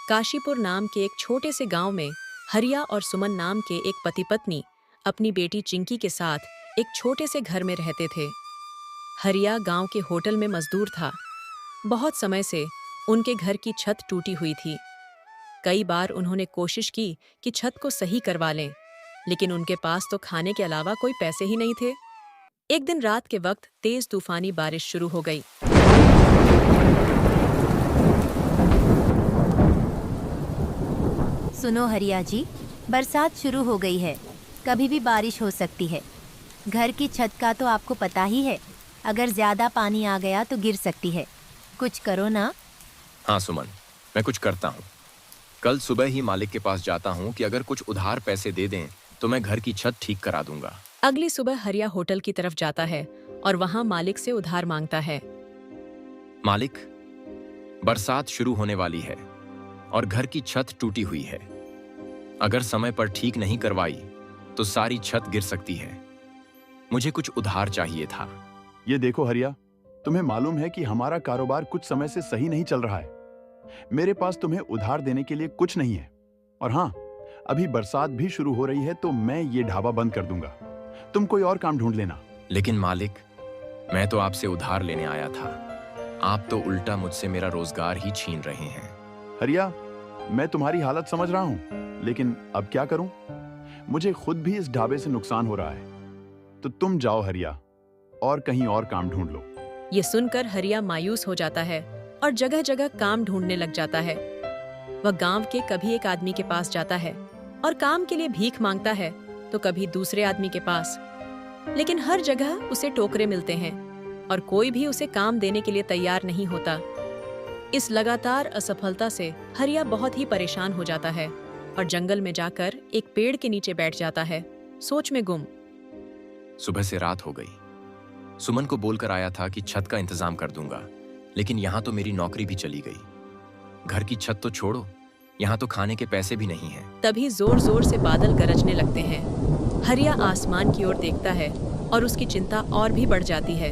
काशीपुर नाम के एक छोटे से गांव में हरिया और सुमन नाम के एक पति पत्नी अपनी बेटी चिंकी के साथ एक छोटे से घर में रहते थे। हरिया गांव के होटल में मजदूर था। बहुत समय से उनके घर की छत टूटी हुई थी। कई बार उन्होंने कोशिश की कि छत को सही करवा लें, लेकिन उनके पास तो खाने के अलावा कोई पैसे ही नहीं थे। एक दिन रात के वक्त तेज तूफानी बारिश शुरू हो गई। सुनो हरिया जी, बरसात शुरू हो गई है। कभी भी बारिश हो सकती है। घर की छत का तो आपको पता ही है, अगर ज्यादा पानी आ गया तो गिर सकती है। कुछ करो ना। हाँ सुमन, मैं कुछ करता हूँ। कल सुबह ही मालिक के पास जाता हूँ कि अगर कुछ उधार पैसे दे दें तो मैं घर की छत ठीक करा दूंगा। अगली सुबह हरिया होटल की तरफ जाता है और वहां मालिक से उधार मांगता है। मालिक, बरसात शुरू होने वाली है और घर की छत टूटी हुई है। अगर समय पर ठीक नहीं करवाई तो सारी छत गिर सकती है। मुझे कुछ उधार चाहिए था। ये देखो हरिया, तुम्हें मालूम है कि हमारा कारोबार कुछ समय से सही नहीं चल रहा है। मेरे पास तुम्हें उधार देने के लिए कुछ नहीं है। और हाँ, अभी बरसात भी शुरू हो रही है तो मैं ये ढाबा बंद कर दूंगा। तुम कोई और काम ढूंढ लेना। लेकिन मालिक, मैं तो आपसे उधार लेने आया था। आप तो उल्टा मुझसे मेरा रोजगार ही छीन रहे हैं। हरिया, मैं तुम्हारी हालत समझ रहा हूँ, लेकिन अब क्या करूं? मुझे खुद भी इस ढाबे से नुकसान हो रहा है। तो तुम जाओ हरिया, और कहीं और काम ढूंढ लो। ये सुनकर हरिया मायूस हो जाता है और जगह जगह काम ढूंढने लग जाता है। वह गांव के कभी एक आदमी के पास जाता है और काम के लिए भीख मांगता है, तो कभी दूसरे आदमी के पास। लेकिन हर जगह उसे टोकरे मिलते हैं और कोई भी उसे काम देने के लिए तैयार नहीं होता। इस लगातार असफलता से हरिया बहुत ही परेशान हो जाता है और जंगल में जाकर एक पेड़ के नीचे बैठ जाता है, सोच में गुम। सुबह से रात हो गई। सुमन को बोलकर आया था कि छत का इंतजाम कर दूंगा, लेकिन यहाँ तो मेरी नौकरी भी चली गई। घर की छत तो छोड़ो, यहाँ तो खाने के पैसे भी नहीं हैं। तभी जोर जोर से बादल गरजने लगते हैं। हरिया आसमान की ओर देखता है और उसकी चिंता और भी बढ़ जाती है,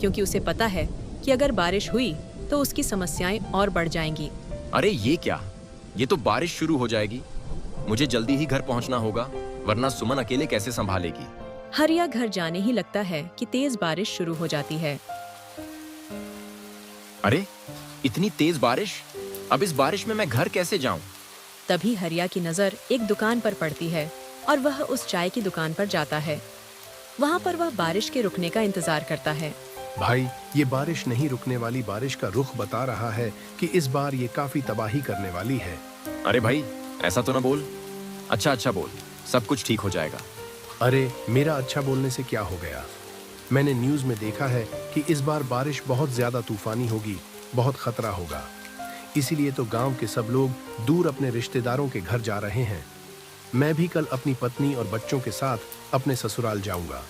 क्योंकि उसे पता है कि अगर बारिश हुई तो उसकी समस्याएं और बढ़ जाएंगी। अरे ये क्या, ये तो बारिश शुरू हो जाएगी। मुझे जल्दी ही घर पहुंचना होगा, वरना सुमन अकेले कैसे संभालेगी। हरिया घर जाने ही लगता है कि तेज बारिश शुरू हो जाती है। अरे इतनी तेज बारिश, अब इस बारिश में मैं घर कैसे जाऊं? तभी हरिया की नजर एक दुकान पर पड़ती है और वह उस चाय की दुकान पर जाता है। वहाँ पर वह बारिश के रुकने का इंतजार करता है। भाई, ये बारिश नहीं रुकने वाली बारिश का रुख बता रहा है कि इस बार ये काफी तबाही करने वाली है। अरे भाई, ऐसा तो ना बोल। अच्छा बोल, सब कुछ ठीक हो जाएगा। अरे मेरा अच्छा बोलने से क्या हो गया? मैंने न्यूज़ में देखा है कि इस बार बारिश बहुत ज्यादा तूफानी होगी, बहुत खतरा होगा। इसीलिए तो गांव के सब लोग दूर अपने रिश्तेदारों के घर जा रहे हैं। मैं भी कल अपनी पत्नी और बच्चों के साथ अपने ससुराल जाऊंगा।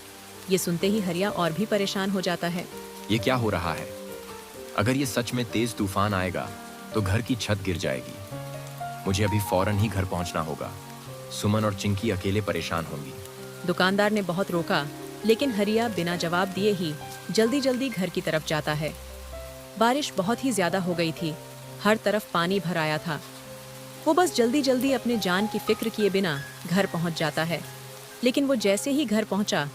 ये सुनते ही हरिया और भी परेशान हो जाता है। ये क्या हो रहा है? अगर ये सच में तेज तूफान आएगा तो घर की छत गिर जाएगी। मुझे अभी फौरन ही घर पहुंचना होगा। सुमन और चिंकी अकेले परेशान होंगी। दुकानदार ने बहुत रोका, लेकिन हरिया बिना जवाब दिए ही जल्दी जल्दी घर की तरफ जाता है। बारिश बहुत ही ज्यादा हो गई थी, हर तरफ पानी भर आया था। वो बस जल्दी जल्दी अपने जान की फिक्र किए बिना घर पहुंच जाता है। लेकिन वो जैसे ही घर पहुंचा,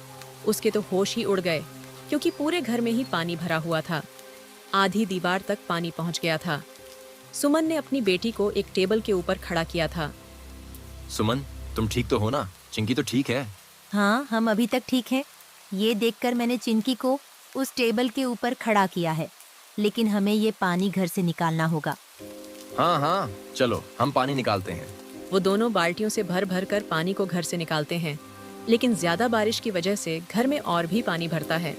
उसके तो होश ही उड़ गए, क्योंकि पूरे घर में ही पानी भरा हुआ था। आधी दीवार तक पानी पहुंच गया था। सुमन ने अपनी बेटी को एक टेबल के ऊपर खड़ा किया था। सुमन, तुम ठीक तो हो ना? चिंकी तो ठीक है? हाँ, हम अभी तक ठीक हैं। ये देखकर मैंने चिंकी को उस टेबल के ऊपर खड़ा किया है, लेकिन हमें ये पानी घर से निकालना होगा। हाँ, चलो हम पानी निकालते हैं। वो दोनों बाल्टियों से भर भर कर पानी को घर से निकालते हैं, लेकिन ज्यादा बारिश की वजह से घर में और भी पानी भरता है।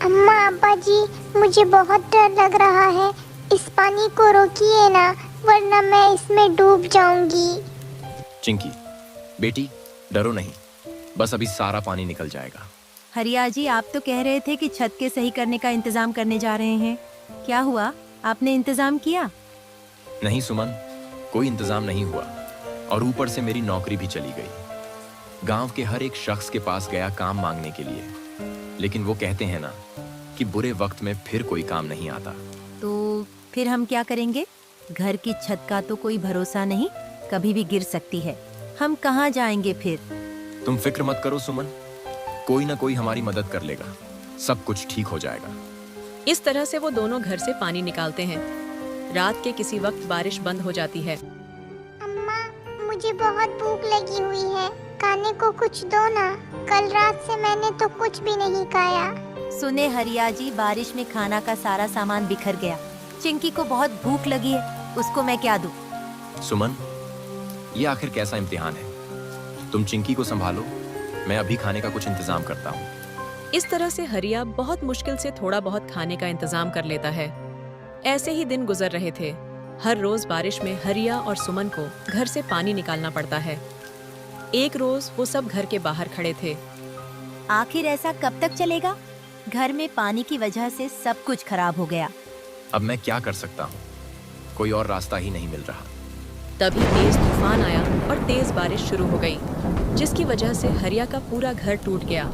अम्मा, अब्बा जी, मुझे बहुत डर लग रहा है। इस पानी को रोकिए ना, वरना मैं इसमें डूब जाऊंगी। चिंकी बेटी, डरो नहीं, बस अभी सारा पानी निकल जाएगा। हरिया जी, आप तो कह रहे थे कि छत के सही करने का इंतजाम करने जा रहे हैं। क्या हुआ? आपने इंतजाम किया? नहीं सुमन, कोई इंतजाम नहीं हुआ, और ऊपर से मेरी नौकरी भी चली गई। गांव के हर एक शख्स के पास गया काम मांगने के लिए, लेकिन वो कहते हैं ना कि बुरे वक्त में फिर कोई काम नहीं आता। तो फिर हम क्या करेंगे? घर की छत का तो कोई भरोसा नहीं, कभी भी गिर सकती है। हम कहाँ जाएंगे फिर? तुम फिक्र मत करो सुमन, कोई ना कोई हमारी मदद कर लेगा, सब कुछ ठीक हो जाएगा। इस तरह से वो दोनों घर से पानी निकालते हैं। रात के किसी वक्त बारिश बंद हो जाती है। अम्मा, मुझे बहुत भूख लगी हुई है, खाने को कुछ दो ना। कल रात से मैंने तो कुछ भी नहीं खाया। सुने हरिया जी, बारिश में खाना का सारा सामान बिखर गया। चिंकी को बहुत भूख लगी है, उसको मैं क्या दूं? सुमन, ये आखिर कैसा इम्तिहान है? तुम चिंकी को संभालो, मैं अभी खाने का कुछ इंतजाम करता हूँ। इस तरह से हरिया बहुत मुश्किल से थोड़ा बहुत खाने का इंतजाम कर लेता है। ऐसे ही दिन गुजर रहे थे। हर रोज बारिश में हरिया और सुमन को घर से पानी निकालना पड़ता है। एक रोज वो सब घर के बाहर खड़े थे। आखिर ऐसा कब तक चलेगा? घर में पानी की वजह से सब कुछ खराब हो गया। अब मैं क्या कर सकता हूँ, कोई और रास्ता ही नहीं मिल रहा। तभी तेज तूफान आया और तेज बारिश शुरू हो गई, जिसकी वजह से हरिया का पूरा घर टूट गया।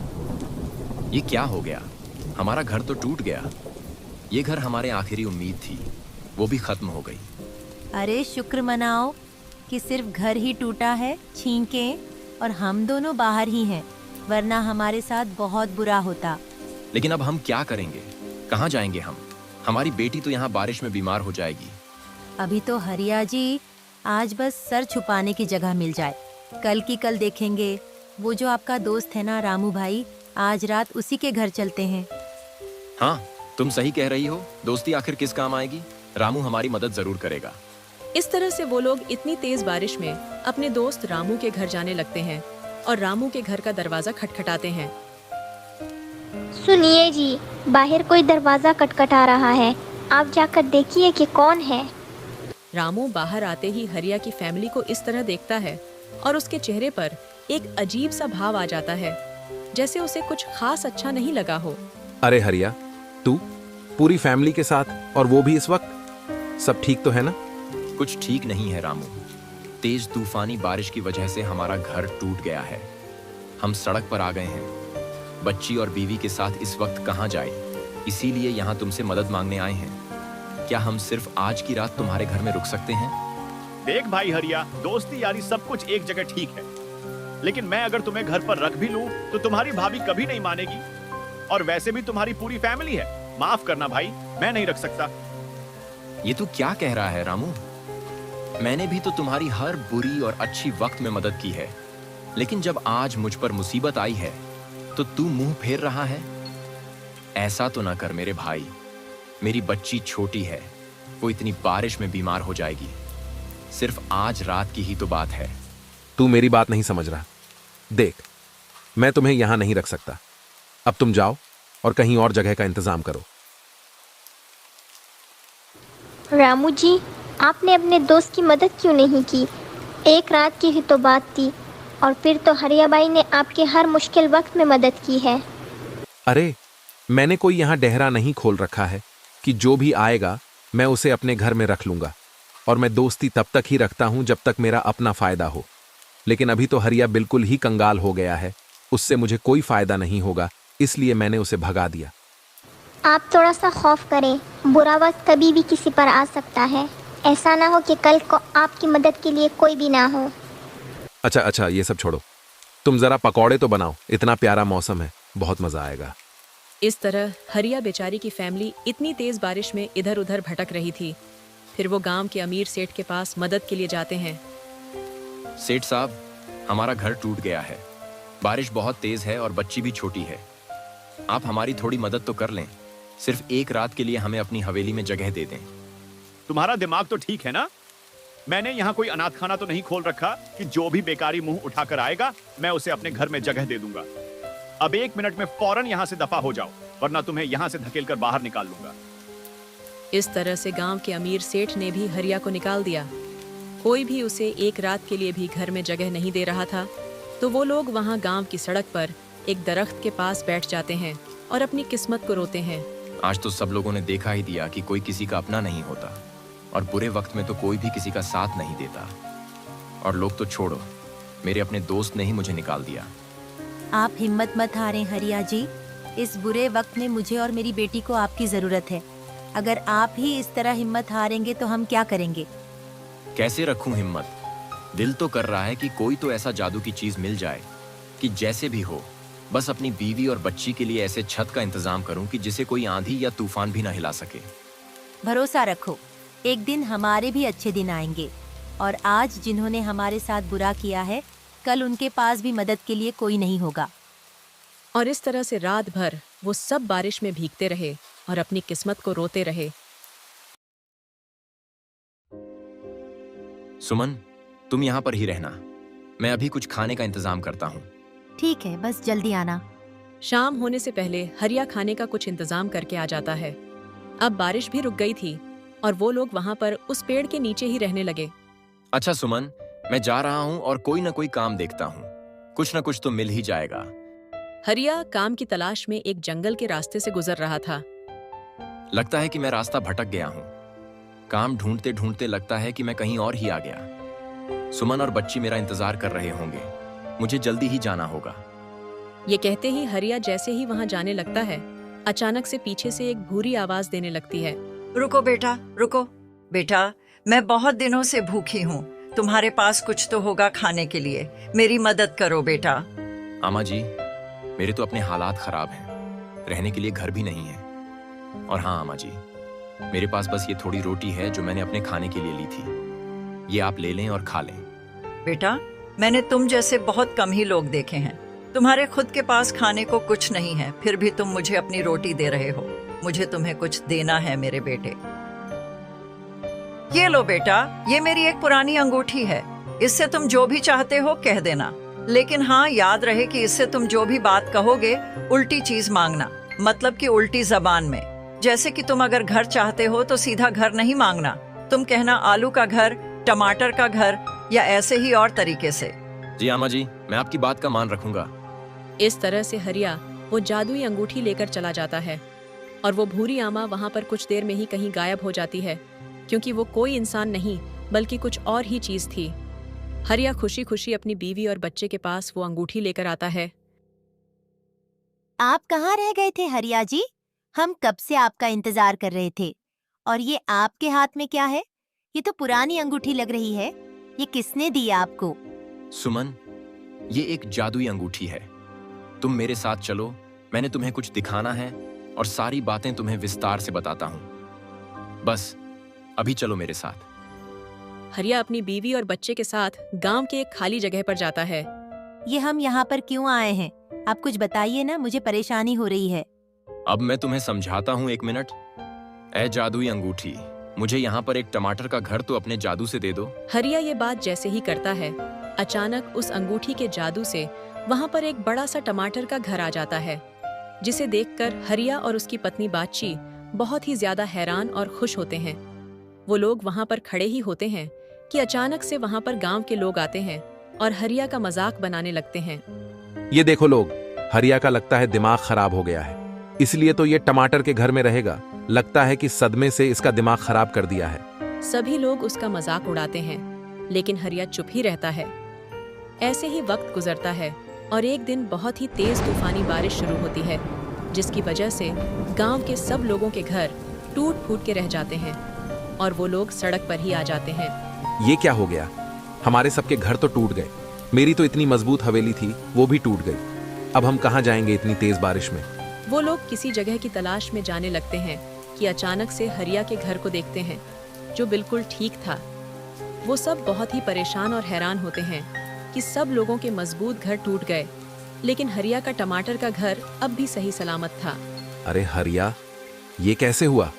ये क्या हो गया? हमारा घर तो टूट गया। ये घर हमारे आखिरी उम्मीद थी, वो भी खत्म हो गई। अरे शुक्र मनाओ कि सिर्फ घर ही टूटा है, छींके, और हम दोनों बाहर ही हैं, वरना हमारे साथ बहुत बुरा होता। लेकिन अब हम क्या करेंगे, कहाँ जाएंगे हम? हमारी बेटी तो यहाँ बारिश में बीमार हो जाएगी। अभी तो हरिया जी, आज बस सर छुपाने की जगह मिल जाए, कल की कल देखेंगे। वो जो आपका दोस्त है ना रामू भाई, आज रात उसी के घर चलते हैं। हाँ, तुम सही कह रही हो। दोस्ती आखिर किस काम आएगी? रामू हमारी मदद जरूर करेगा। इस तरह से वो लोग इतनी तेज बारिश में अपने दोस्त रामू के घर जाने लगते हैं और रामू के घर का दरवाजा खटखटाते हैं। सुनिए जी, बाहर कोई दरवाजा खटखटा रहा है, आप जाकर देखिए कि कौन है। रामू बाहर आते ही हरिया की फैमिली को इस तरह देखता है और उसके चेहरे पर एक अजीब सा भाव आ जाता है, जैसे उसे कुछ खास अच्छा नहीं लगा हो। अरे हरिया, तू पूरी फैमिली के साथ, और वो भी इस वक्त? सब ठीक तो है ना? कुछ ठीक नहीं है रामू। तेज तूफानी बारिश की वजह से हमारा घर टूट गया है। हम सड़क पर आ गए हैं। बच्ची और बीवी के साथ इस वक्त कहाँ जाए, इसीलिए यहाँ तुमसे मदद मांगने आए हैं। क्या हम सिर्फ आज की रात तुम्हारे घर में रुक सकते हैं? देख भाई हरिया, दोस्ती यारी सब कुछ एक जगह ठीक है, लेकिन मैं अगर तुम्हें घर पर रख भी लूं तो तुम्हारी भाभी कभी नहीं मानेगी, और वैसे भी तुम्हारी पूरी फैमिली है। माफ करना भाई, मैं नहीं रख सकता। ये तू क्या कह रहा है रामू? मैंने भी तो तुम्हारी हर बुरी और अच्छी वक्त में मदद की है, लेकिन जब आज मुझ पर मुसीबत आई है तो तू मुंह फेर रहा है। ऐसा तो ना कर मेरे भाई, मेरी बच्ची छोटी है, वो इतनी बारिश में बीमार हो जाएगी। सिर्फ आज रात की ही तो बात है। तू मेरी बात नहीं समझ रहा। देख, मैं तुम्हें यहां नहीं रख सकता। अब तुम जाओ और कहीं और जगह का इंतजाम करो। रामू जी, आपने अपने दोस्त की मदद क्यों नहीं की? एक रात की ही तो बात थी, और फिर तो हरिया बाई ने आपके हर मुश्किल वक्त में मदद की है। अरे, मैंने कोई यहां डेहरा नहीं खोल रखा है कि जो भी आएगा मैं उसे अपने घर में रख लूंगा, और मैं दोस्ती तब तक ही रखता हूं जब तक मेरा अपना फायदा हो। लेकिन अभी तो हरिया बिल्कुल ही कंगाल हो गया है, उससे मुझे कोई फायदा नहीं होगा, इसलिए मैंने उसे भगा दिया। आप थोड़ा सा खौफ करें, बुरा वक्त कभी भी किसी पर आ सकता है। ऐसा ना हो कि कल को आपकी मदद के लिए कोई भी ना हो। अच्छा, ये सब छोड़ो, तुम जरा पकौड़े तो बनाओ, इतना प्यारा मौसम है, बहुत मजा आएगा। इस तरह हरिया बेचारी की फैमिली इतनी तेज बारिश में इधर उधर भटक रही थी। फिर वो गांव के अमीर सेठ के पास मदद के लिए जाते हैं। सेठ साहब, हमारा घर टूट गया है, बारिश बहुत तेज है और बच्ची भी छोटी है। आप हमारी थोड़ी मदद तो कर लें, सिर्फ एक रात के लिए हमें अपनी हवेली में जगह दे दें। तुम्हारा दिमाग तो ठीक है ना? मैंने यहाँ कोई अनाथ खाना तो नहीं खोल रखा कि जो भी बेकारी मुंह उठाकर आएगा मैं उसे अपने घर में जगह दे दूंगा। अब 1 मिनट में फौरन यहाँ से दफा हो जाओ, वरना तुम्हें यहाँ से धकेलकर बाहर निकाल लूंगा। इस तरह से गांव के अमीर सेठ ने भी हरिया को निकाल दिया। कोई भी उसे एक रात के लिए भी घर में जगह नहीं दे रहा था, तो वो लोग वहाँ गांव की सड़क पर एक दरख्त के पास बैठ जाते हैं और अपनी किस्मत को रोते हैं। आज तो सब लोगों ने देखा ही दिया कि कोई किसी का अपना नहीं होता, और बुरे वक्त में तो कोई भी किसी का साथ नहीं देता। और लोग तो छोड़ो, मेरे अपने दोस्त ने ही मुझे निकाल दिया। आप हिम्मत मत हारें हरिया जी, इस बुरे वक्त में मुझे और मेरी बेटी को आपकी जरूरत है। अगर आप ही इस तरह हिम्मत हारेंगे तो हम क्या करेंगे? कैसे रखूं हिम्मत? दिल तो कर रहा है कि कोई तो ऐसा जादू की चीज मिल जाए कि जैसे भी हो बस अपनी बीवी और बच्ची के लिए ऐसे छत का इंतजाम करूं कि जिसे कोई आंधी या तूफान भी ना हिला सके। भरोसा रखो, एक दिन हमारे भी अच्छे दिन आएंगे। और आज जिन्होंने हमारे साथ बुरा किया है, कल उनके पास भी मदद के लिए कोई नहीं होगा। और इस तरह से रात भर वो सब बारिश में भीगते रहे और अपनी किस्मत को रोते रहे। सुमन, तुम यहाँ पर ही रहना, मैं अभी कुछ खाने का इंतजाम करता हूँ। ठीक है, बस जल्दी आना। शाम होने से पहले हरिया खाने का कुछ इंतजाम करके आ जाता है। अब बारिश भी रुक गई थी और वो लोग वहाँ पर उस पेड़ के नीचे ही रहने लगे। अच्छा सुमन, मैं जा रहा हूँ और कोई ना कोई काम देखता हूँ, कुछ ना कुछ तो मिल ही जाएगा। हरिया काम की तलाश में एक जंगल के रास्ते से गुजर रहा था। लगता है कि मैं रास्ता भटक गया हूँ। काम ढूंढते ढूंढते लगता है कि मैं कहीं और ही आ गया। सुमन और बच्ची मेरा इंतजार कर रहे होंगे, मुझे जल्दी ही जाना होगा। ये कहते ही हरिया जैसे ही वहाँ जाने लगता है, अचानक से पीछे से एक भूरी आवाज देने लगती है। रुको बेटा, रुको बेटा, मैं बहुत दिनों से भूखी हूँ, तुम्हारे पास कुछ तो होगा खाने के लिए, मेरी मदद करो बेटा। आमा जी, मेरे तो अपने हालात खराब हैं, रहने के लिए घर भी नहीं है। और हाँ आमा जी, मेरे पास बस ये थोड़ी रोटी है जो मैंने अपने खाने के लिए ली थी, ये आप ले लें और खा लें। बेटा, मैंने तुम जैसे बहुत कम ही लोग देखे हैं, तुम्हारे खुद के पास खाने को कुछ नहीं है, फिर भी तुम मुझे अपनी रोटी दे रहे हो। मुझे तुम्हें कुछ देना है मेरे बेटे। ये लो बेटा, ये मेरी एक पुरानी अंगूठी है, इससे तुम जो भी चाहते हो कह देना, लेकिन हाँ याद रहे कि इससे तुम जो भी बात कहोगे उल्टी चीज मांगना, मतलब कि उल्टी जबान में। जैसे कि तुम अगर घर चाहते हो तो सीधा घर नहीं मांगना, तुम कहना आलू का घर, टमाटर का घर, या ऐसे ही और तरीके से। जी आमा जी, मैं आपकी बात का मान रखूंगा। इस तरह से हरिया वो जादुई अंगूठी लेकर चला जाता है और वो भूरी आमा वहाँ पर कुछ देर में ही कहीं गायब हो जाती है, क्योंकि वो कोई इंसान नहीं बल्कि कुछ और ही चीज थी। हरिया खुशी खुशी अपनी बीवी और बच्चे के पास वो अंगूठी लेकर आता है। आप कहाँ रह गए थे हरिया जी? हम कब से आपका इंतजार कर रहे थे। और ये आपके हाथ में क्या है? ये तो पुरानी अंगूठी लग रही है, ये किसने दी आपको? सुमन, ये एक जादुई अंगूठी है, तुम मेरे साथ चलो, मैंने तुम्हें कुछ दिखाना है और सारी बातें तुम्हें विस्तार से बताता हूँ। बस अभी चलो मेरे साथ। हरिया अपनी बीवी और बच्चे के साथ गांव के एक खाली जगह पर जाता है। ये हम यहाँ पर क्यों आए हैं? आप कुछ बताइए ना, मुझे परेशानी हो रही है। अब मैं तुम्हें समझाता हूँ, एक मिनट। ऐ जादुई अंगूठी, मुझे यहाँ पर एक टमाटर का घर तो अपने जादू से दे दो। हरिया ये बात जैसे ही करता है, अचानक उस अंगूठी के जादू से वहाँ पर एक बड़ा सा टमाटर का घर आ जाता है, जिसे देखकर हरिया और उसकी पत्नी बाची बहुत ही ज्यादा हैरान और खुश होते हैं। वो लोग वहाँ पर खड़े ही होते हैं कि अचानक से वहाँ पर गांव के लोग आते हैं और हरिया का मजाक बनाने लगते हैं। ये देखो लोग, हरिया का लगता है दिमाग खराब हो गया है, इसलिए तो ये टमाटर के घर में रहेगा। लगता है कि सदमे से इसका दिमाग खराब कर दिया है। सभी लोग उसका मजाक उड़ाते हैं, लेकिन हरिया चुप ही रहता है। ऐसे ही वक्त गुजरता है और एक दिन बहुत ही तेज तूफानी बारिश शुरू होती है, जिसकी वजह से गांव के सब लोगों के घर टूट फूट के रह जाते हैं और वो लोग सड़क पर ही आ जाते हैं। ये क्या हो गया? हमारे सबके घर तो टूट गए, मेरी तो इतनी मजबूत हवेली थी वो भी टूट गई। अब हम कहाँ जाएंगे इतनी तेज बारिश में? वो लोग किसी जगह की तलाश में जाने लगते हैं कि अचानक से हरिया के घर को देखते हैं, जो बिल्कुल ठीक था। वो सब बहुत ही परेशान और हैरान होते हैं कि सब लोगों के मजबूत घर टूट गए, लेकिन हरिया का टमाटर का घर अब भी सही सलामत था। अरे हरिया, ये कैसे हुआ?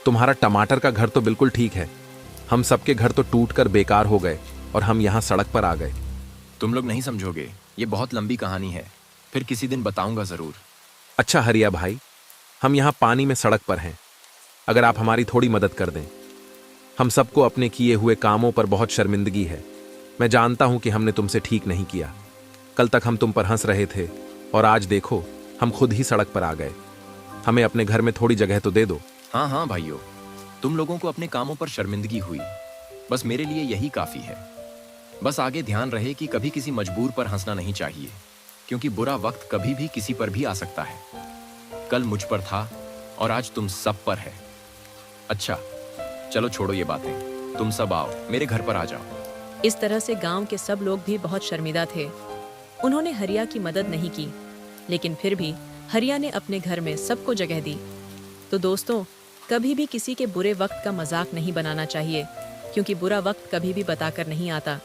तुम्हारा टमाटर का घर तो बिल्कुल ठीक है, हम सबके घर तो टूटकर बेकार हो गए और हम यहाँ सड़क पर आ गए। तुम लोग नहीं समझोगे, ये बहुत लंबी कहानी है, फिर किसी दिन बताऊंगा जरूर। अच्छा हरिया भाई, हम यहाँ पानी में सड़क पर हैं, अगर आप हमारी थोड़ी मदद कर दें। हम सबको अपने किए हुए कामों पर बहुत शर्मिंदगी है। मैं जानता हूं कि हमने तुमसे ठीक नहीं किया। कल तक हम तुम पर हंस रहे थे और आज देखो हम खुद ही सड़क पर आ गए। हमें अपने घर में थोड़ी जगह तो दे दो। हाँ हाँ भाइयों, तुम लोगों को अपने कामों पर शर्मिंदगी हुई, बस मेरे लिए यही काफी है। बस आगे ध्यान रहे कि कभी किसी मजबूर पर हंसना नहीं चाहिए, क्योंकि बुरा वक्त कभी भी किसी पर भी आ सकता है। कल मुझ पर था और आज तुम सब पर है। अच्छा, चलो छोड़ो ये बातें, तुम सब आओ, मेरे घर पर आ जाओ। इस तरह से गांव के सब लोग भी बहुत शर्मिंदा थे। उन्होंने हरिया की मदद नहीं की, लेकिन फिर भी हरिया ने अपने घर में सबको जगह दी। तो दोस्तों, कभी भी किसी के बुरे वक्त का मजाक नहीं बनाना चाहिए, क्योंकि बुरा वक्त कभी भी बताकर नहीं आता।